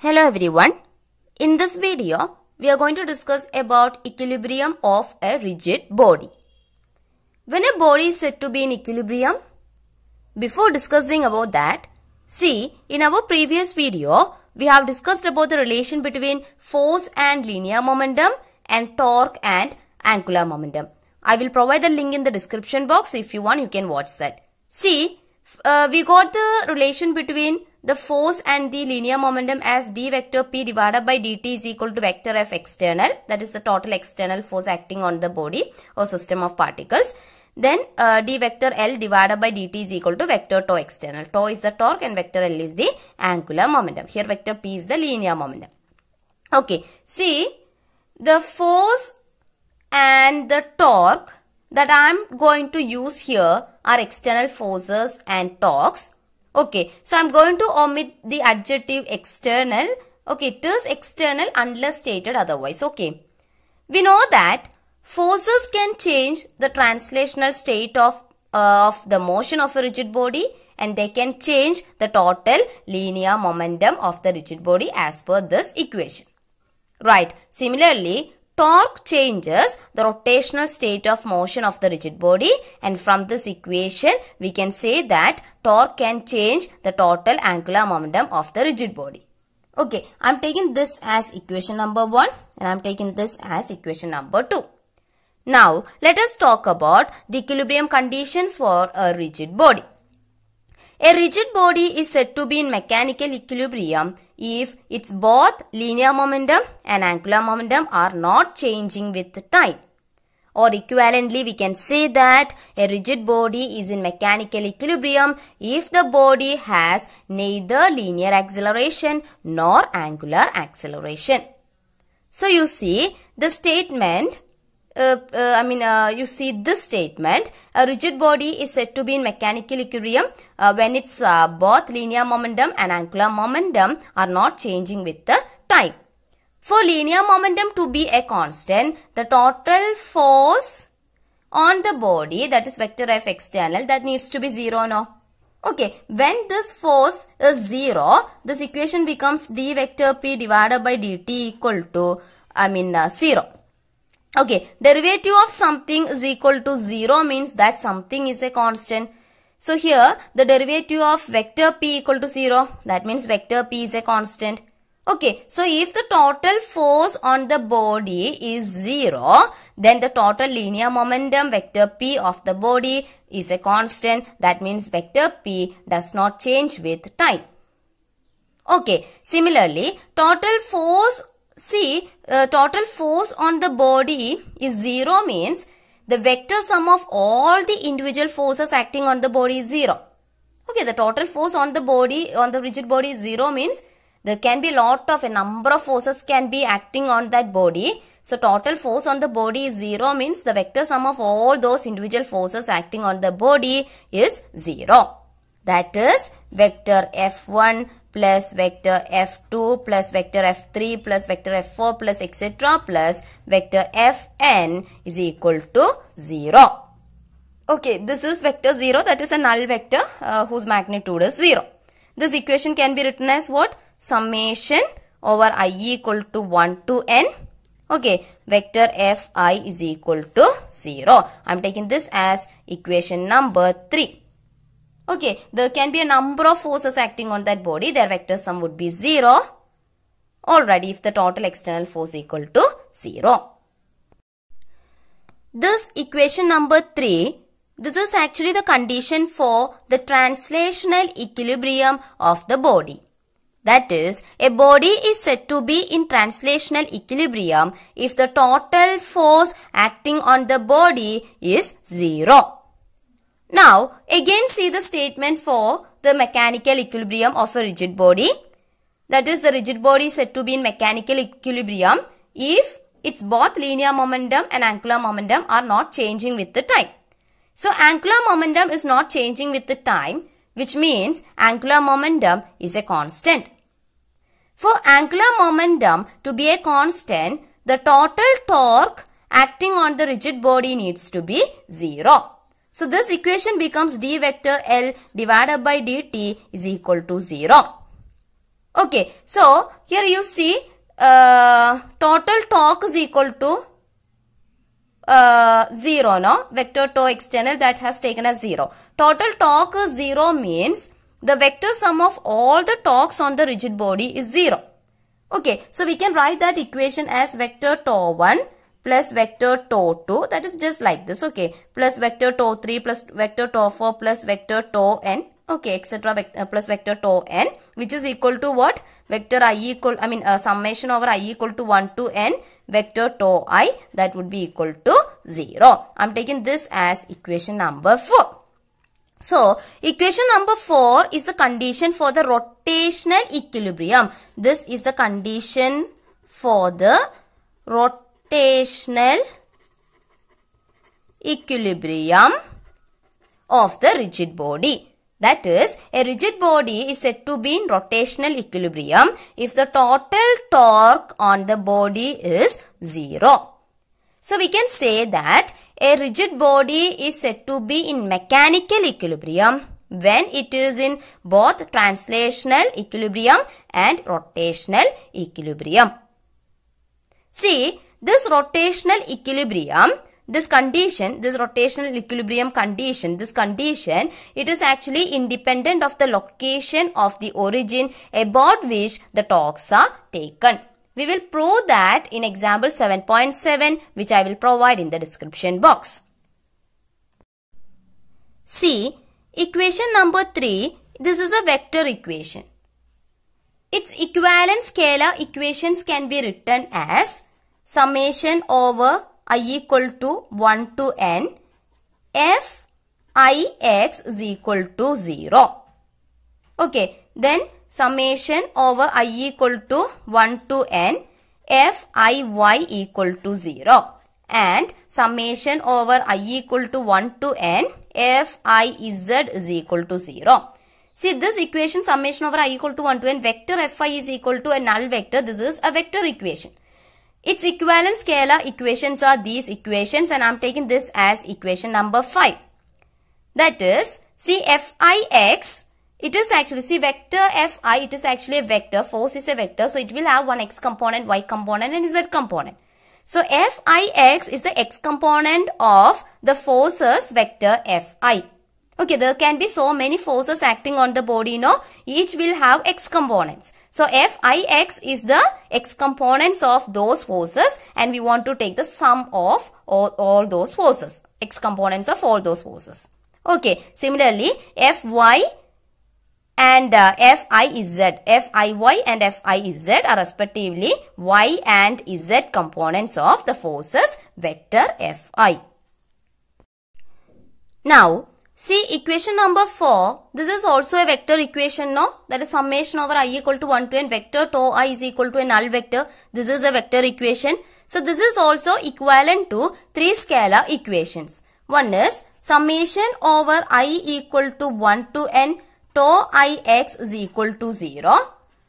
Hello everyone. In this video, we are going to discuss about equilibrium of a rigid body. When a body is said to be in equilibrium, before discussing about that, see, in our previous video, we have discussed about the relation between force and linear momentum and torque and angular momentum. I will provide the link in the description box. If you want, you can watch that. See, we got the relation between the force and the linear momentum as d vector p divided by dt is equal to vector f external, that is the total external force acting on the body or system of particles. Then d vector L divided by dt is equal to vector tau external. Tau is the torque and vector L is the angular momentum. Here vector p is the linear momentum. Okay, see, the force and the torque that I am going to use here are external forces and torques. Okay, so I am going to omit the adjective external. Okay, it is external unless stated otherwise. Okay, we know that forces can change the translational state of the motion of a rigid body, and they can change the total linear momentum of the rigid body as per this equation. Right, similarly, torque changes the rotational state of motion of the rigid body, and from this equation we can say that torque can change the total angular momentum of the rigid body. Okay, I am taking this as equation number 1 and I am taking this as equation number 2. Now let us talk about the equilibrium conditions for a rigid body. A rigid body is said to be in mechanical equilibrium if its both linear momentum and angular momentum are not changing with time. Or equivalently, we can say that a rigid body is in mechanical equilibrium if the body has neither linear acceleration nor angular acceleration. So you see the statement. You see this statement, a rigid body is said to be in mechanical equilibrium when its both linear momentum and angular momentum are not changing with the time. For linear momentum to be a constant, the total force on the body, that is vector F external, that needs to be 0 now. Okay, when this force is 0, this equation becomes d vector p divided by dt equal to 0. Okay, derivative of something is equal to 0 means that something is a constant. So here the derivative of vector p equal to 0, that means vector p is a constant. Okay, so if the total force on the body is 0, then the total linear momentum vector p of the body is a constant. That means vector p does not change with time. Okay, similarly, total force on the body is 0 means the vector sum of all the individual forces acting on the body is 0. Okay, the total force on the body, on the rigid body is 0 means there can be a number of forces can be acting on that body. So total force on the body is 0 means the vector sum of all those individual forces acting on the body is 0. That is vector F1 plus vector F2 plus vector F3 plus vector F4 plus etc. plus vector Fn is equal to 0. Okay, this is vector 0, that is a null vector whose magnitude is 0. This equation can be written as what? Summation over I equal to 1 to n. Okay, vector Fi is equal to 0. I am taking this as equation number 3. Okay, there can be a number of forces acting on that body. Their vector sum would be 0. Already if the total external force equal to 0. This equation number 3, this is actually the condition for the translational equilibrium of the body. That is, a body is said to be in translational equilibrium if the total force acting on the body is 0. Now, again see the statement for the mechanical equilibrium of a rigid body. That is, the rigid body is said to be in mechanical equilibrium if its both linear momentum and angular momentum are not changing with the time. So, angular momentum is not changing with the time, which means angular momentum is a constant. For angular momentum to be a constant, the total torque acting on the rigid body needs to be 0. So this equation becomes d vector L divided by dt is equal to 0. Okay. Okay, so here you see total torque is equal to 0, no? Vector torque external that has taken as 0. Total torque is 0 means the vector sum of all the torques on the rigid body is 0. Okay, so we can write that equation as vector torque 1 plus vector torque 2, that is just like this, okay, plus vector torque 3 plus vector torque 4 plus vector torque n, okay, etc. Plus vector torque n, which is equal to what? Vector I equal, summation over I equal to 1 to n vector torque I, that would be equal to 0. I am taking this as equation number 4. So, equation number 4 is the condition for the rotational equilibrium. This is the condition for the rotational equilibrium of the rigid body. That is, a rigid body is said to be in rotational equilibrium if the total torque on the body is 0. So, we can say that a rigid body is said to be in mechanical equilibrium when it is in both translational equilibrium and rotational equilibrium. See, this rotational equilibrium, this rotational equilibrium condition, it is actually independent of the location of the origin about which the torques are taken. We will prove that in example 7.7, which I will provide in the description box. See, equation number 3, this is a vector equation. Its equivalent scalar equations can be written as summation over I equal to 1 to n f I x is equal to 0. Okay, then summation over I equal to 1 to n f I y equal to 0 and summation over I equal to 1 to n f I z is equal to 0. See, this equation summation over I equal to 1 to n vector fi is equal to a null vector. This is a vector equation. Its equivalent scalar equations are these equations and I am taking this as equation number 5. That is, see fix, it is actually, see vector fi, it is actually a vector, force is a vector, so it will have one x component, y component and z component. So fix is the x component of the forces vector fi. Okay, there can be so many forces acting on the body, no? Each will have x components. So, Fix is the x components of those forces and we want to take the sum of all those forces. X components of all those forces. Okay, similarly, Fy and Fiz, Fiy and Fiz are respectively y and z components of the forces vector Fi. Now, see equation number 4, this is also a vector equation, no? That is summation over I equal to 1 to n vector torque I is equal to a null vector. This is a vector equation. So, this is also equivalent to 3 scalar equations. One is summation over I equal to 1 to n torque Ix is equal to 0.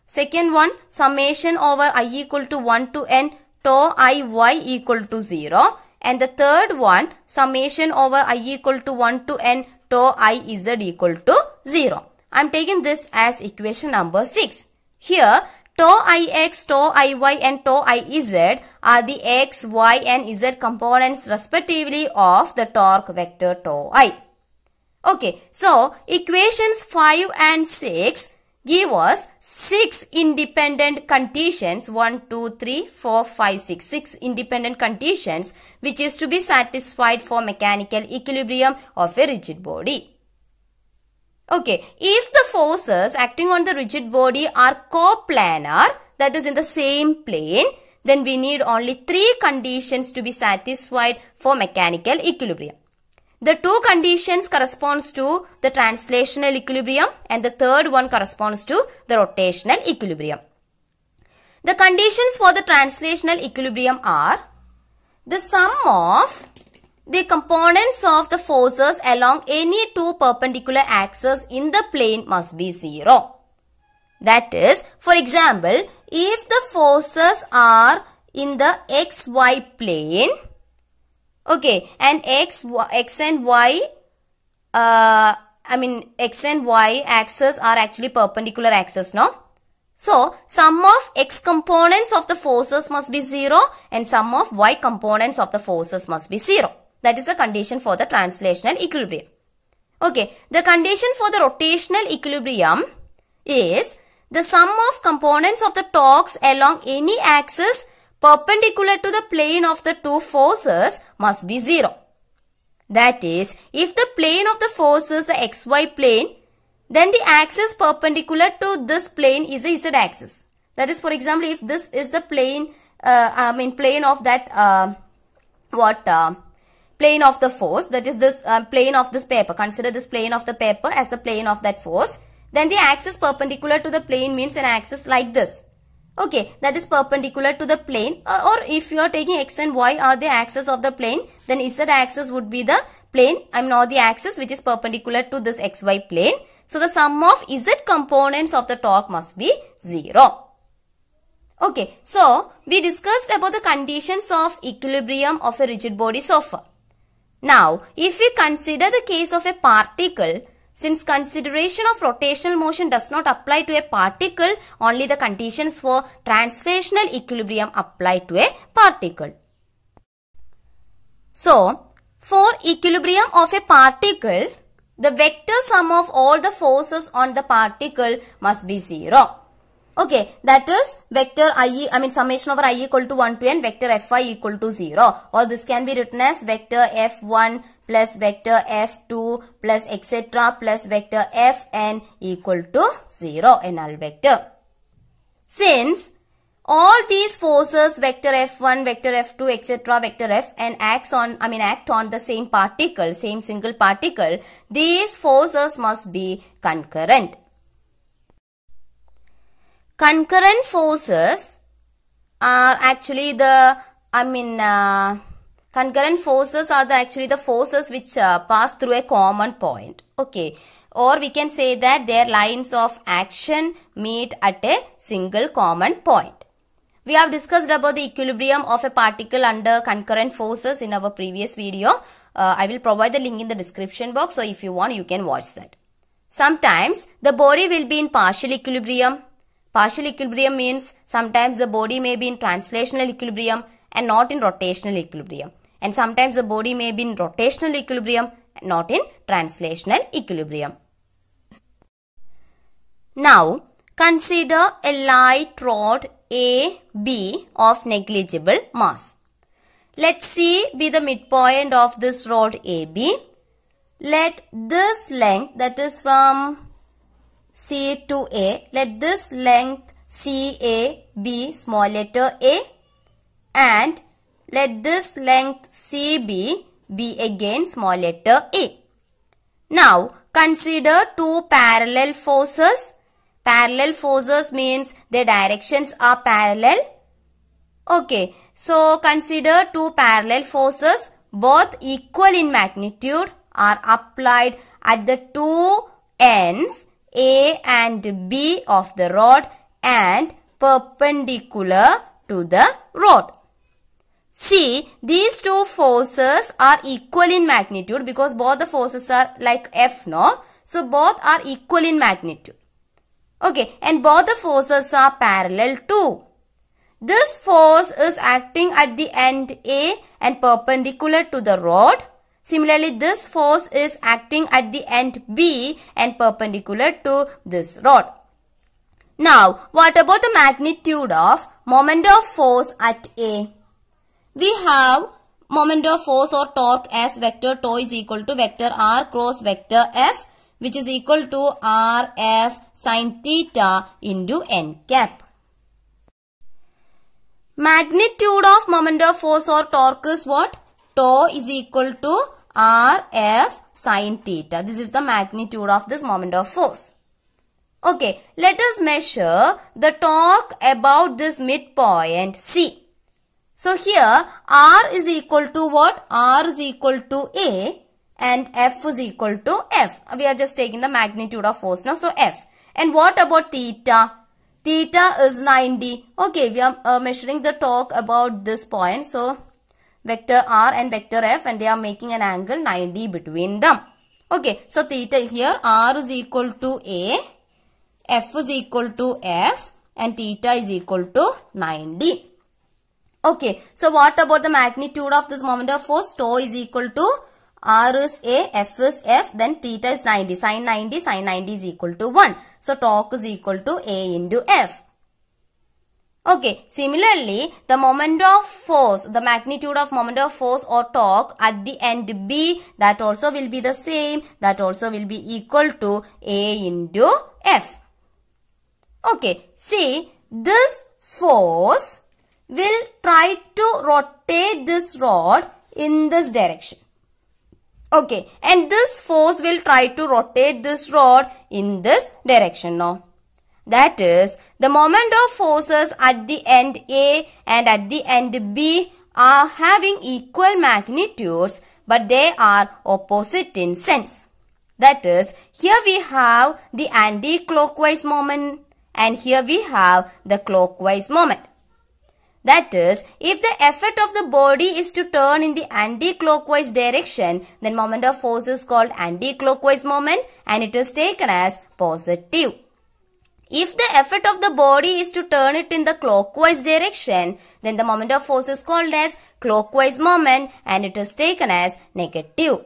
Second one, summation over I equal to 1 to n torque Iy equal to 0. And the third one, summation over I equal to 1 to n torque Iz equal to 0. I am taking this as equation number 6. Here, torque Ix, torque Iy and torque Iz are the x, y and z components respectively of the torque vector torque I. Okay, so equations 5 and 6 give us 6 independent conditions, 1, 2, 3, 4, 5, 6, 6 independent conditions which is to be satisfied for mechanical equilibrium of a rigid body. Okay, if the forces acting on the rigid body are coplanar, that is in the same plane, then we need only 3 conditions to be satisfied for mechanical equilibrium. The 2 conditions corresponds to the translational equilibrium and the third one corresponds to the rotational equilibrium. The conditions for the translational equilibrium are the sum of the components of the forces along any 2 perpendicular axes in the plane must be 0. That is, for example, if the forces are in the xy plane, okay, and x and y axes are actually perpendicular axes, no? So, sum of x components of the forces must be 0 and sum of y components of the forces must be 0. That is the condition for the translational equilibrium. Okay, the condition for the rotational equilibrium is the sum of components of the torques along any axis perpendicular to the plane of the two forces must be 0. That is, if the plane of the force is the xy plane, then the axis perpendicular to this plane is the z axis. That is, for example, if this is the plane, plane of that, plane of the force, that is this plane of this paper. Consider this plane of the paper as the plane of that force. Then the axis perpendicular to the plane means an axis like this. Okay, that is perpendicular to the plane. Or if you are taking x and y are the axis of the plane, then z axis would be the plane, not the axis which is perpendicular to this xy plane. So, the sum of z components of the torque must be 0. Okay, so we discussed about the conditions of equilibrium of a rigid body so far. Now, if we consider the case of a particle, since consideration of rotational motion does not apply to a particle, only the conditions for translational equilibrium apply to a particle. So, for equilibrium of a particle, the vector sum of all the forces on the particle must be 0. Okay, that is vector summation over I equal to 1 to n, vector Fi equal to 0. Or this can be written as vector F1 plus vector F2 plus etc. plus vector Fn equal to 0, a null vector. Since all these forces, vector F1, vector F2, etc., vector Fn act on the same particle, same single particle, these forces must be concurrent. Concurrent forces are actually the, concurrent forces are actually the forces which pass through a common point. Okay. Or we can say that their lines of action meet at a single common point. We have discussed about the equilibrium of a particle under concurrent forces in our previous video. I will provide the link in the description box. So, if you want, you can watch that. Sometimes the body will be in partial equilibrium. Partial equilibrium means sometimes the body may be in translational equilibrium and not in rotational equilibrium. And sometimes the body may be in rotational equilibrium and not in translational equilibrium. Now, consider a light rod AB of negligible mass. Let C be the midpoint of this rod AB. Let this length, that is from C to A, let this length CA be small letter a, and let this length CB be again small letter a. Now, consider two parallel forces. Parallel forces means their directions are parallel. Okay, so consider two parallel forces, both equal in magnitude, are applied at the two ends A and B of the rod and perpendicular to the rod. See, these two forces are equal in magnitude because both the forces are like F, no? So, both are equal in magnitude. Okay, and both the forces are parallel too. This force is acting at the end A and perpendicular to the rod. Similarly, this force is acting at the end B and perpendicular to this rod. Now, what about the magnitude of moment of force at A? We have moment of force or torque as vector τ is equal to vector R cross vector F, which is equal to RF sin theta into n cap. Magnitude of moment of force or torque is what? Τ is equal to RF sin theta. This is the magnitude of this moment of force. Okay, let us measure the torque about this midpoint C. So here R is equal to what? R is equal to A and F is equal to F. We are just taking the magnitude of force now. So F. And what about theta? Theta is 90. Okay, we are measuring the torque about this point. So vector R and vector F, and they are making an angle 90 between them. Okay, so theta here R is equal to A, F is equal to F, and theta is equal to 90. Okay, so what about the magnitude of this moment of force? Tau is equal to R is A, F is F, then theta is 90. Sin 90 is equal to 1. So torque is equal to A into F. Okay, similarly, the moment of force, the magnitude of moment of force or torque at the end B, that also will be the same. That also will be equal to A into F. Okay, see, this force will try to rotate this rod in this direction. Okay, and this force will try to rotate this rod in this direction now. That is, the moment of forces at the end A and at the end B are having equal magnitudes, but they are opposite in sense. That is, here we have the anti-clockwise moment and here we have the clockwise moment. That is, if the effort of the body is to turn in the anti-clockwise direction, then moment of force is called anti-clockwise moment and it is taken as positive. If the effort of the body is to turn it in the clockwise direction, then the moment of force is called as clockwise moment and it is taken as negative.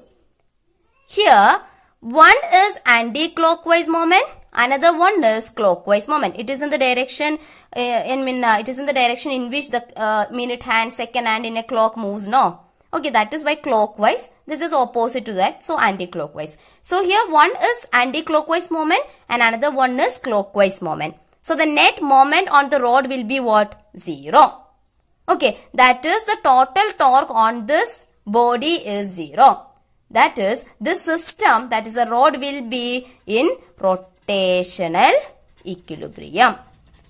Here, one is anti-clockwise moment, another one is clockwise moment. It is in the direction, it is in the direction in which the minute hand, second hand in a clock moves, no? Okay, that is why clockwise. This is opposite to that, so anti-clockwise. So here one is anti-clockwise moment and another one is clockwise moment. So the net moment on the rod will be what? 0. Okay, that is the total torque on this body is 0. That is, this system, that is the rod will be in rotational equilibrium.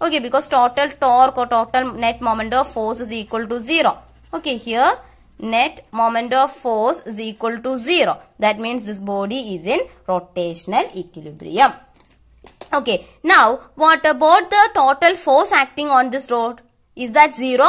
Okay, because total torque or total net moment of force is equal to 0. Okay, here net moment of force is equal to 0. That means this body is in rotational equilibrium. Okay, now what about the total force acting on this rod? Is that 0?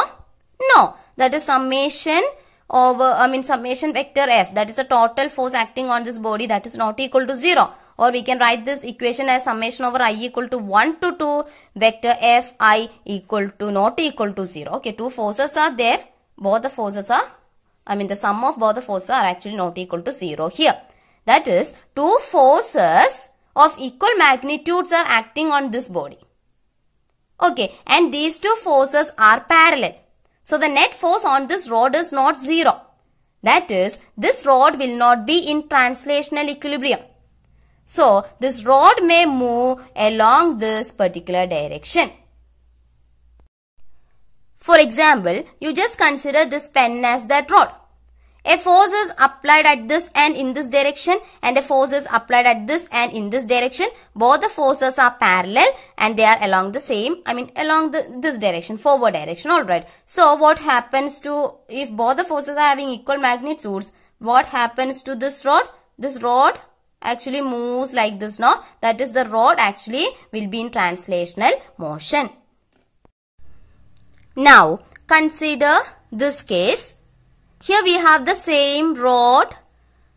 No, that is summation over, summation vector F. That is the total force acting on this body, that is not equal to 0. Or we can write this equation as summation over I equal to 1 to 2 vector F I equal to not equal to 0. Okay, two forces are there. Both the forces are, the sum of both the forces are actually not equal to 0 here. That is, two forces of equal magnitudes are acting on this body. Okay, and these two forces are parallel. So the net force on this rod is not 0. That is, this rod will not be in translational equilibrium. So this rod may move along this particular direction. For example, you just consider this pen as that rod. A force is applied at this end in this direction and a force is applied at this end in this direction. Both the forces are parallel and they are along the same, along this direction, forward direction, alright. So what happens to, if both the forces are having equal magnitudes, what happens to this rod? This rod actually moves like this now. That is, the rod actually will be in translational motion. Now, consider this case. Here we have the same rod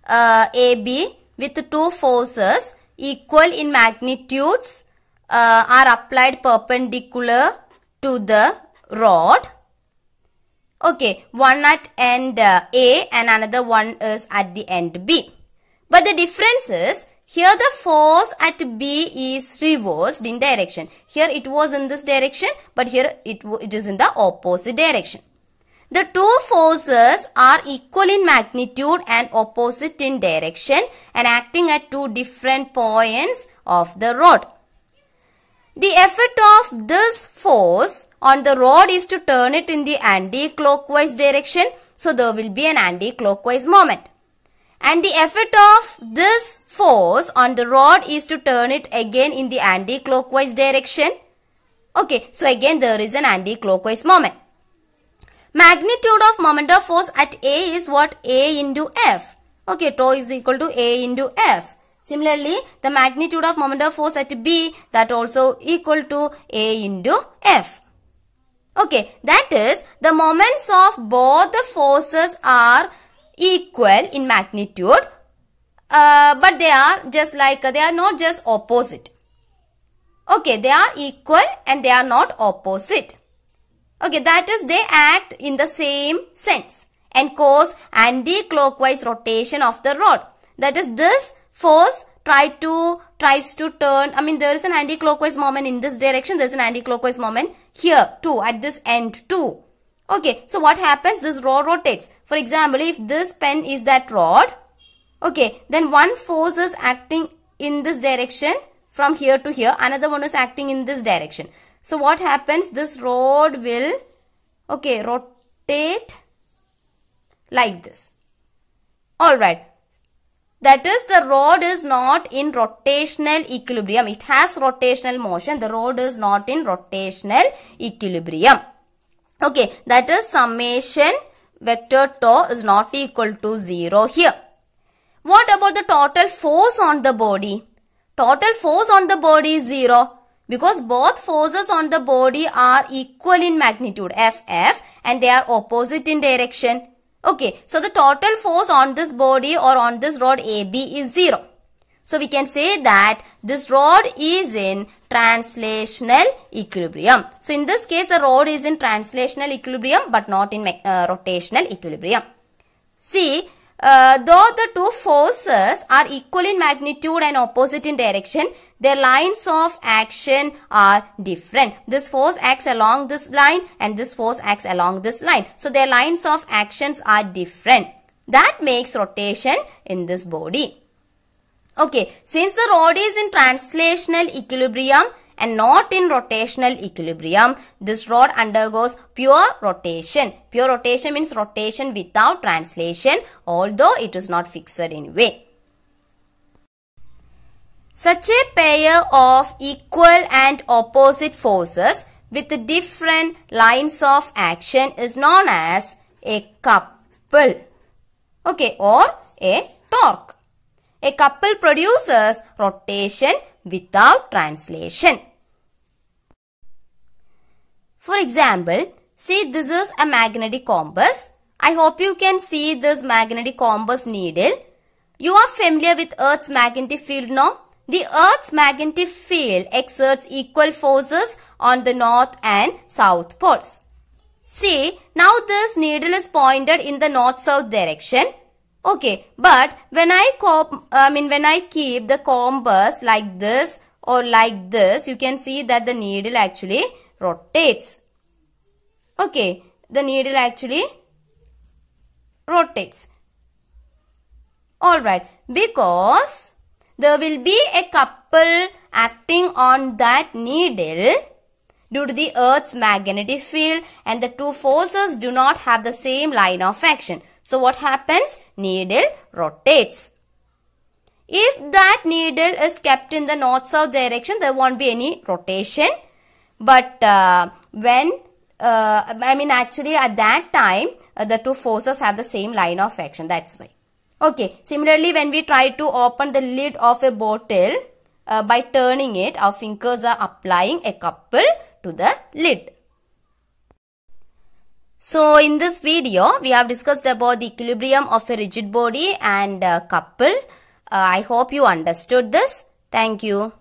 AB with two forces equal in magnitudes are applied perpendicular to the rod. Okay, one at end A and another one is at the end B. But the difference is, here the force at B is reversed in direction. Here it was in this direction, but here it is in the opposite direction. The two forces are equal in magnitude and opposite in direction and acting at two different points of the rod. The effect of this force on the rod is to turn it in the anti-clockwise direction. So there will be an anti-clockwise moment. And the effect of this force on the rod is to turn it again in the anti-clockwise direction. Okay, so again there is an anti-clockwise moment. Magnitude of moment of force at A is what? A into F. Okay, tau is equal to A into F. Similarly, the magnitude of moment of force at B, that also equal to A into F. Okay, that is, the moments of both the forces are equal in magnitude, but they are just like, they are not just opposite. Okay, they are equal and they are not opposite. Okay, that is they act in the same sense and cause anti-clockwise rotation of the rod. That is, this force tries to turn, there is an anti-clockwise moment in this direction, there is an anti-clockwise moment here too, at this end too. Okay, so what happens? This rod rotates. For example, if this pen is that rod, okay, then one force is acting in this direction from here to here, another one is acting in this direction. So what happens? This rod will, okay, rotate like this. Alright. That is, the rod is not in rotational equilibrium. It has rotational motion. The rod is not in rotational equilibrium. Okay, that is summation vector tau is not equal to 0 here. What about the total force on the body? Total force on the body is 0 because both forces on the body are equal in magnitude Ff and they are opposite in direction. Okay, so the total force on this body or on this rod AB is 0. So we can say that this rod is in translational equilibrium. So in this case, the rod is in translational equilibrium but not in rotational equilibrium. See, though the two forces are equal in magnitude and opposite in direction, their lines of action are different. This force acts along this line and this force acts along this line. So their lines of actions are different. That makes rotation in this body. Okay, since the rod is in translational equilibrium and not in rotational equilibrium, this rod undergoes pure rotation. Pure rotation means rotation without translation, although it is not fixed anyway. Such a pair of equal and opposite forces with different lines of action is known as a couple, okay, or a torque. A couple produces rotation without translation. For example, see, this is a magnetic compass. I hope you can see this magnetic compass needle. You are familiar with Earth's magnetic field now? The Earth's magnetic field exerts equal forces on the north and south poles. See, now this needle is pointed in the north-south direction. Okay, but when I keep the compass like this or like this, you can see that the needle actually rotates. Okay, the needle actually rotates. Alright, because there will be a couple acting on that needle due to the Earth's magnetic field and the two forces do not have the same line of action. So what happens? Needle rotates. If that needle is kept in the north-south direction, there won't be any rotation. But actually at that time, the two forces have the same line of action. That's why. Okay. Similarly, when we try to open the lid of a bottle, by turning it, our fingers are applying a couple to the lid. So in this video, we have discussed about the equilibrium of a rigid body and couple. I hope you understood this. Thank you.